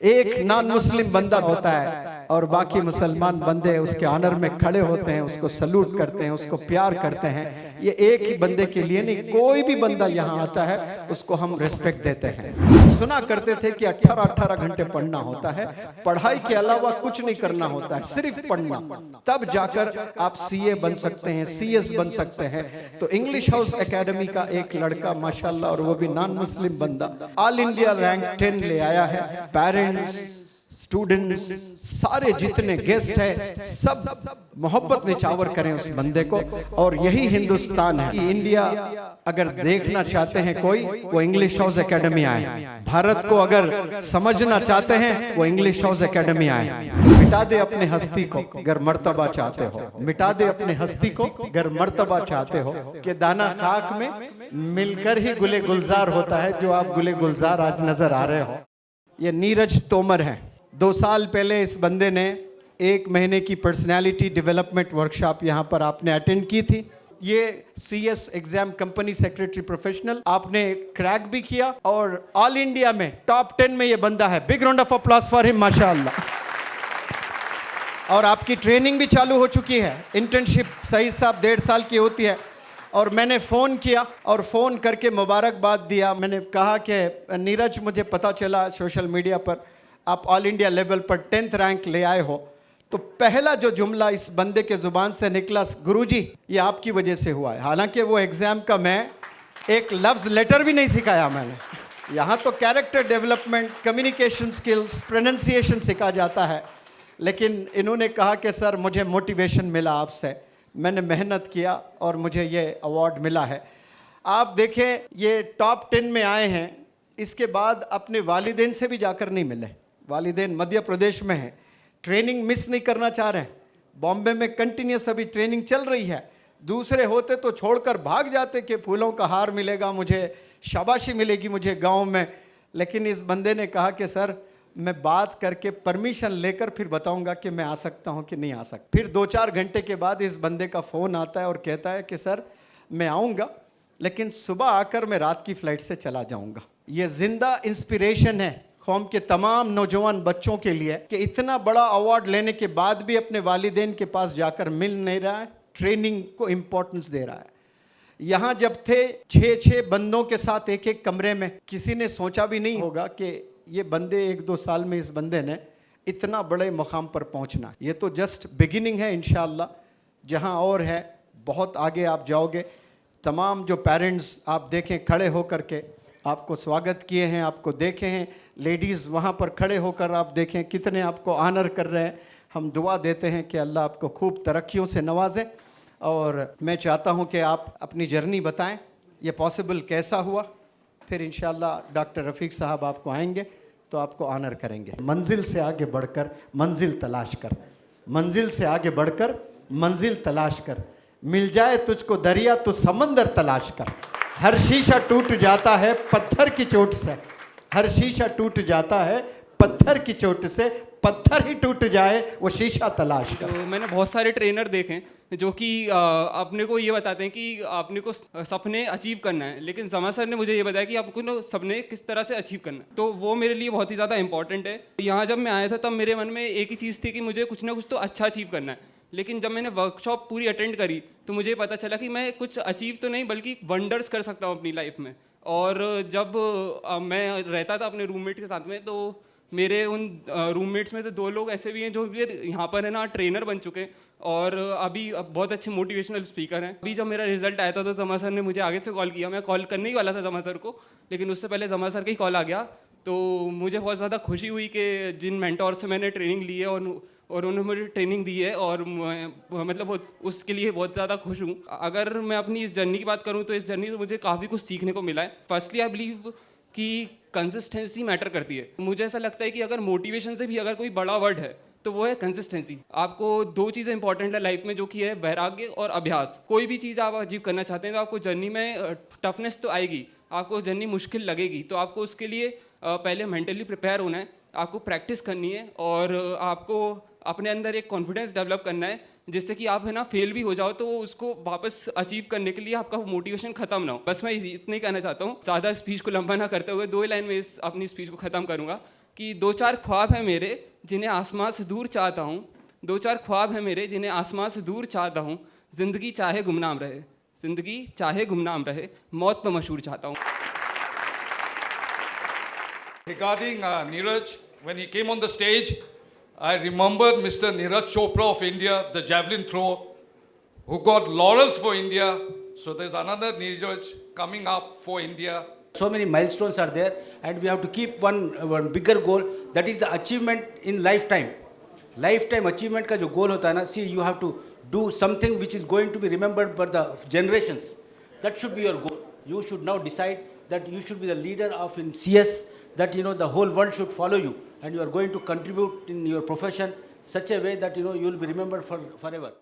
एक non Muslim बंदा होता है और बाकी मुसलमान बंदे उसके ऑनर में खड़े होते हैं, उसको सलूट करते हैं, उसको प्यार करते हैं। ये एक ही बंदे के लिए नहीं, कोई भी बंदा यहाँ आता है उसको हम रिस्पेक्ट देते हैं। सुना करते थे कि 18-18 घंटे पढ़ना होता है, पढ़ाई के अलावा कुछ नहीं करना होता है, सिर्फ पढ़ना, तब जाकर आप सीए बन सकते हैं, सीएस बन सकते हैं। तो इंग्लिश हाउस एकेडमी का एक लड़का माशाल्लाह, और वो भी नॉन मुस्लिम बंदा, ऑल इंडिया रैंक 10 ले आया है। पेरेंट्स, स्टूडेंट्स, सारे जितने गेस्ट है सब मोहब्बत निछावर करें उस बंदे को। और यही हिंदुस्तान है। इंडिया अगर देखना चाहते हैं कोई, वो इंग्लिश हाउस एकेडमी आए। भारत को अगर समझना चाहते हैं, वो इंग्लिश हाउस एकेडमी आए। मिटा दे अपने हस्ती को अगर मर्तबा चाहते हो, मिटा दे अपने हस्ती को अगर मर्तबा चाहते हो, कि दाना खाक में मिलकर ही गुले गुलजार होता है, जो आप गुले गुलजार आज नजर आ रहे हो। ये नीरज तोमर है। 2 साल पहले इस बंदे ने 1 महीने की पर्सनालिटी डेवलपमेंट वर्कशॉप यहाँ पर आपने अटेंड की थी। ये CS exam company secretary professional आपने क्रैक भी किया, और ऑल इंडिया में टॉप 10 में ये बंदा है। Big round of applause for him माशाअल्लाह। और आपकी ट्रेनिंग भी चालू हो चुकी है। इंटर्नशिप सही साहब 1.5 साल की होती है। और मैंने फ़ोन किया और फ़ोन करके मुबारकबाद दिया। मैंने कहा कि नीरज, मुझे पता चला सोशल मीडिया पर आप ऑल इंडिया लेवल पर 10th रैंक ले आए हो। तो पहला जो जुमला इस बंदे के ज़ुबान से निकला, गुरुजी ये आपकी वजह से हुआ है। हालांकि वो एग्ज़ाम का मैं एक लफ्ज़ लेटर भी नहीं सिखाया मैंने। यहाँ तो character development, communication skills, pronunciation सिखा जाता है। लेकिन इन्होंने कहा कि सर मुझे मोटिवेशन मिला आपसे, मैंने मेहनत किया और मुझे ये अवार्ड मिला है। आप देखें, ये टॉप 10 में आए हैं, इसके बाद अपने वालिदैन से भी जाकर नहीं मिले। वालिदैन मध्य प्रदेश में हैं, ट्रेनिंग मिस नहीं करना चाह रहे हैं। बॉम्बे में कंटिन्यूस अभी ट्रेनिंग चल रही है। दूसरे होते तो छोड़कर भाग जाते कि फूलों का हार मिलेगा मुझे, शाबाशी मिलेगी मुझे गांव में। लेकिन इस बंदे ने कहा कि सर मैं बात करके परमिशन लेकर फिर बताऊंगा कि मैं आ सकता हूं कि नहीं आ सकता। फिर 2-4 घंटे के बाद इस बंदे का फ़ोन आता है और कहता है कि सर मैं आऊँगा, लेकिन सुबह आकर मैं रात की फ़्लाइट से चला जाऊँगा। ये जिंदा इंस्पिरेशन है कौम के तमाम नौजवान बच्चों के लिए कि इतना बड़ा अवार्ड लेने के बाद भी अपने वालिदैन के पास जाकर मिल नहीं रहा है, ट्रेनिंग को इम्पोर्टेंस दे रहा है। यहाँ जब थे 6-6 बंदों के साथ एक कमरे में, किसी ने सोचा भी नहीं होगा कि ये बंदे 1-2 साल में इस बंदे ने इतना बड़े मुकाम पर पहुँचना। ये तो जस्ट बिगिनिंग है। इंशाअल्लाह जहाँ और है बहुत आगे आप जाओगे। तमाम जो पेरेंट्स आप देखें खड़े होकर के आपको स्वागत किए हैं, आपको देखे हैं, लेडीज़ वहाँ पर खड़े होकर आप देखें कितने आपको ऑनर कर रहे हैं। हम दुआ देते हैं कि अल्लाह आपको खूब तरक्कियों से नवाजे। और मैं चाहता हूँ कि आप अपनी जर्नी बताएं, ये पॉसिबल कैसा हुआ। फिर इंशाअल्लाह डॉक्टर रफ़ीक साहब आपको आएंगे तो आपको ऑनर करेंगे। मंजिल से आगे बढ़कर मंजिल तलाश कर, मंजिल से आगे बढ़कर मंजिल तलाश कर, मिल जाए तुझको दरिया तो समंदर तलाश कर। हर शीशा टूट जाता है पत्थर की चोट से, हर शीशा टूट जाता है पत्थर की चोट से, पत्थर ही टूट जाए वो शीशा तलाश कर। तो मैंने बहुत सारे ट्रेनर देखे हैं जो कि अपने को ये बताते हैं कि आपने को सपने अचीव करना है, लेकिन जमा सर ने मुझे ये बताया कि आपको सपने किस तरह से अचीव करना है। तो वो मेरे लिए बहुत ही ज़्यादा इंपॉर्टेंट है। यहाँ जब मैं आया था तब मेरे मन में एक ही चीज़ थी कि मुझे कुछ ना कुछ तो अच्छा अचीव करना है। लेकिन जब मैंने वर्कशॉप पूरी अटेंड करी तो मुझे पता चला कि मैं कुछ अचीव तो नहीं बल्कि वंडर्स कर सकता हूँ अपनी लाइफ में। और जब मैं रहता था अपने रूममेट के साथ में, तो मेरे उन रूममेट्स में से 2 लोग ऐसे भी हैं जो यहाँ पर है ना ट्रेनर बन चुके हैं और अभी बहुत अच्छे मोटिवेशनल स्पीकर हैं। अभी जब मेरा रिजल्ट आया था तो जमा सर ने मुझे आगे से कॉल किया। मैं कॉल करने ही वाला था जमा सर को, लेकिन उससे पहले जमा सर का ही कॉल आ गया। तो मुझे बहुत ज़्यादा खुशी हुई कि जिन मेंटोर से मैंने ट्रेनिंग ली है और उन्होंने मुझे ट्रेनिंग दी है, और मतलब उसके लिए बहुत ज़्यादा खुश हूँ। अगर मैं अपनी इस जर्नी की बात करूँ तो इस जर्नी से मुझे काफ़ी कुछ सीखने को मिला है। फर्स्टली आई बिलीव कि कंसिस्टेंसी मैटर करती है। मुझे ऐसा लगता है कि अगर मोटिवेशन से भी अगर कोई बड़ा वर्ड है तो वो है कंसिस्टेंसी। आपको 2 चीज़ें इंपॉर्टेंट है लाइफ में, जो कि है वैराग्य और अभ्यास। कोई भी चीज़ आप अचीव करना चाहते हैं तो आपको जर्नी में टफनेस तो आएगी, आपको जर्नी मुश्किल लगेगी। तो आपको उसके लिए पहले मेंटली प्रिपेयर होना है, आपको प्रैक्टिस करनी है और आपको अपने अंदर एक कॉन्फिडेंस डेवलप करना है, जिससे कि आप है ना फेल भी हो जाओ तो उसको वापस अचीव करने के लिए आपका मोटिवेशन खत्म ना हो। बस मैं इतना ही कहना चाहता हूँ। ज़्यादा स्पीच को लंबा ना करते हुए 2 लाइन में अपनी स्पीच को ख़त्म करूँगा कि दो चार ख्वाब हैं मेरे जिन्हें आसमां से दूर चाहता हूँ, दो चार ख्वाब हैं मेरे जिन्हें आसमां से दूर चाहता हूँ, ज़िंदगी चाहे गुमनाम रहे, ज़िंदगी चाहे गुमनाम रहे, मौत पर मशहूर चाहता हूँ. Regarding Neeraj, when he came on the stage, I remembered Mr. Neeraj Chopra of India, the javelin throw, who got laurels for India. So there's another Neeraj coming up for India. So many milestones are there, and we have to keep one bigger goal, that is the achievement in lifetime. Lifetime achievement का जो goal होता है ना, see you have to do something which is going to be remembered by the generations. That should be your goal. You should now decide that you should be the leader of in CS, that the whole world should follow you, and you are going to contribute in your profession such a way that you will be remembered forever.